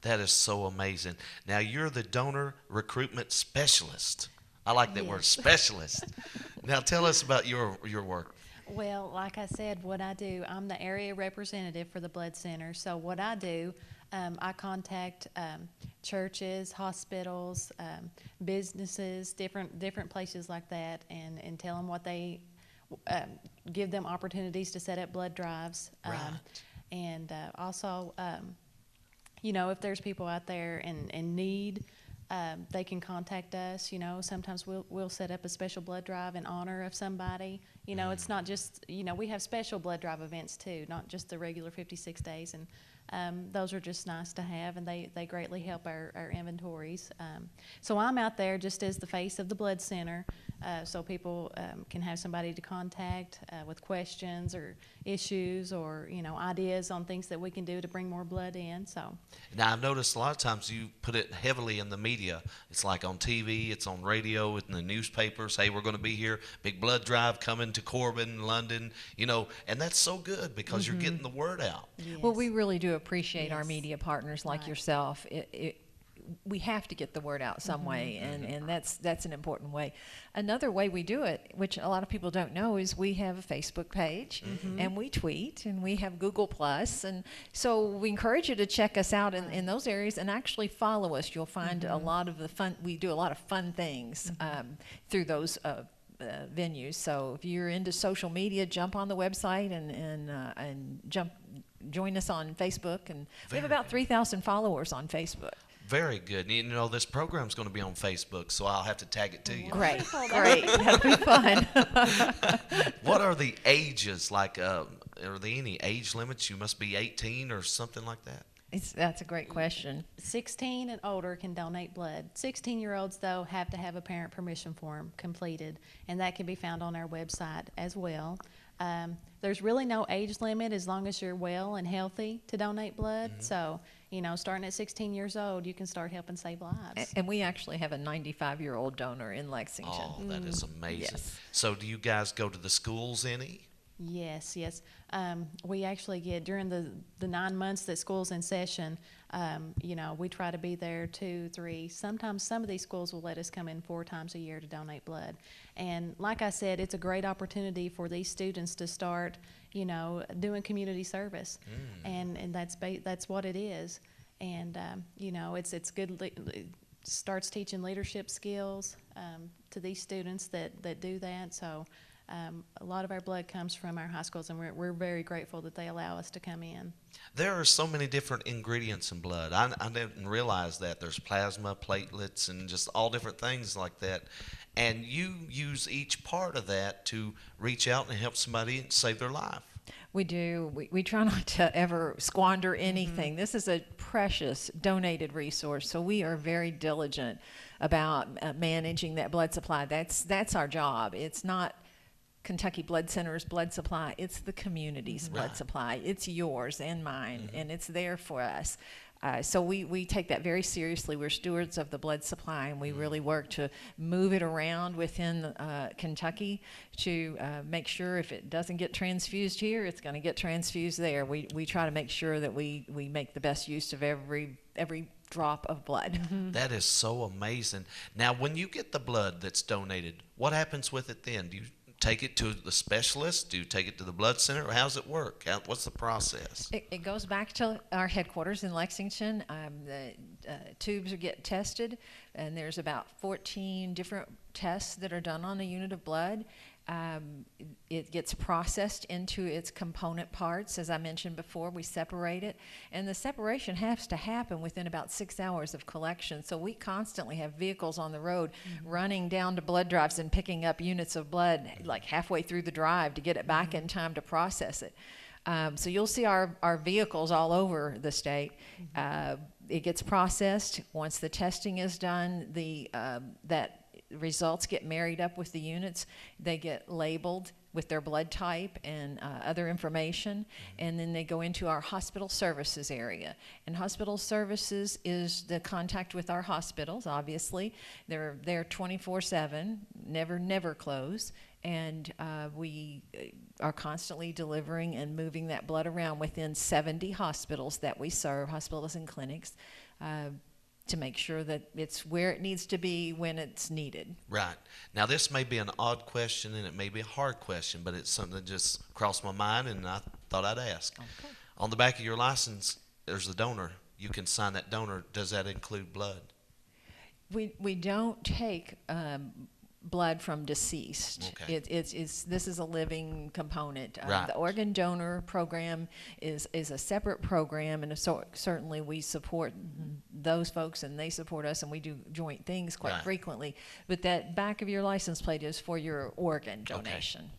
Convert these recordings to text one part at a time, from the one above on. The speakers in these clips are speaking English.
That is so amazing. Now you're the donor recruitment specialist. I like that word, Yes. specialist. Now tell us about your work. Well, like I said, what I do, I'm the area representative for the Blood Center. So what I do, I contact churches, hospitals, businesses, different places like that, and tell them what they um, give them opportunities to set up blood drives, Right. and also if there's people out there in need, they can contact us. Sometimes we'll set up a special blood drive in honor of somebody. It's not just we have special blood drive events too, not just the regular 56 days, and those are just nice to have, and they greatly help our inventories. So I'm out there just as the face of the blood center, so people can have somebody to contact with questions or issues or ideas on things that we can do to bring more blood in. So Now I've noticed a lot of times you put it heavily in the media. It's like on TV, it's on radio, in the newspapers. Hey, we're going to be here, big blood drive coming to Corbin, London, and that's so good because you're getting the word out. Well, we yes, really do appreciate our yes, media partners like right. yourself. We have to get the word out some way, and that's an important way. Another way we do it, which a lot of people don't know, is we have a Facebook page, and we tweet, and we have Google Plus, and so we encourage you to check us out in those areas and actually follow us. You'll find a lot of the fun. We do a lot of fun things through those. Venues. So if you're into social media, jump on the website and join us on Facebook. And we have Very about good. 3,000 followers on Facebook. Very good. And, this program's going to be on Facebook, so I'll have to tag it to you. Great, Wonderful. great. That'll be fun. What are the ages? Like, are there any age limits? You must be 18 or something like that. That's a great question. 16 and older can donate blood. 16-year-olds, though, have to have a parent permission form completed, and that can be found on our website as well. There's really no age limit as long as you're well and healthy to donate blood. So, starting at 16 years old, you can start helping save lives. And we actually have a 95-year-old donor in Lexington. Oh, that is amazing. Yes. So, do you guys go to the schools any? Yes, yes. We actually get during the 9 months that school's in session. We try to be there 2, 3. Sometimes some of these schools will let us come in 4 times a year to donate blood. And like I said, it's a great opportunity for these students to start, doing community service, and that's what it is. And it's good. It starts teaching leadership skills to these students that do that. So. A lot of our blood comes from our high schools, and we're very grateful that they allow us to come in. There are so many different ingredients in blood. I didn't realize that. There's plasma, platelets, and just all different things like that. And you use each part of that to reach out and help somebody and save their life. We do. We try not to ever squander anything. This is a precious donated resource, so we are very diligent about managing that blood supply. That's our job. It's not Kentucky Blood Center's blood supply. It's the community's blood supply. It's yours and mine, and it's there for us. So we take that very seriously. We're stewards of the blood supply, and we really work to move it around within Kentucky to make sure if it doesn't get transfused here, it's going to get transfused there. We try to make sure that we make the best use of every drop of blood. That is so amazing. Now, when you get the blood that's donated, what happens with it then? Do you take it to the specialist? Do you take it to the blood center? Or how does it work? What's the process? It goes back to our headquarters in Lexington. The tubes get tested, and there's about 14 different tests that are done on a unit of blood. It gets processed into its component parts. As I mentioned before, we separate it, and the separation has to happen within about 6 hours of collection. So we constantly have vehicles on the road running down to blood drives and picking up units of blood like halfway through the drive to get it back in time to process it. So you'll see our vehicles all over the state. It gets processed. Once the testing is done, that results get married up with the units. They get labeled with their blood type and other information, and then they go into our hospital services area. And hospital services is the contact with our hospitals, obviously. They're there 24/7, never close. and we are constantly delivering and moving that blood around within 70 hospitals that we serve, hospitals and clinics, to make sure that it's where it needs to be when it's needed. Right. Now, this may be an odd question and it may be a hard question, but it's something that just crossed my mind and I thought I'd ask. Okay. On the back of your license, there's a donor. You can sign that donor. Does that include blood? We don't take blood from deceased. Okay. This is a living component. Right. The organ donor program is a separate program, and certainly we support those folks, and they support us, and we do joint things quite Right. frequently. But that back of your license plate is for your organ donation.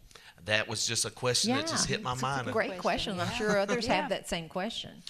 That was just a question that just hit my it's mind. a great question. I'm sure others Yeah. have that same question.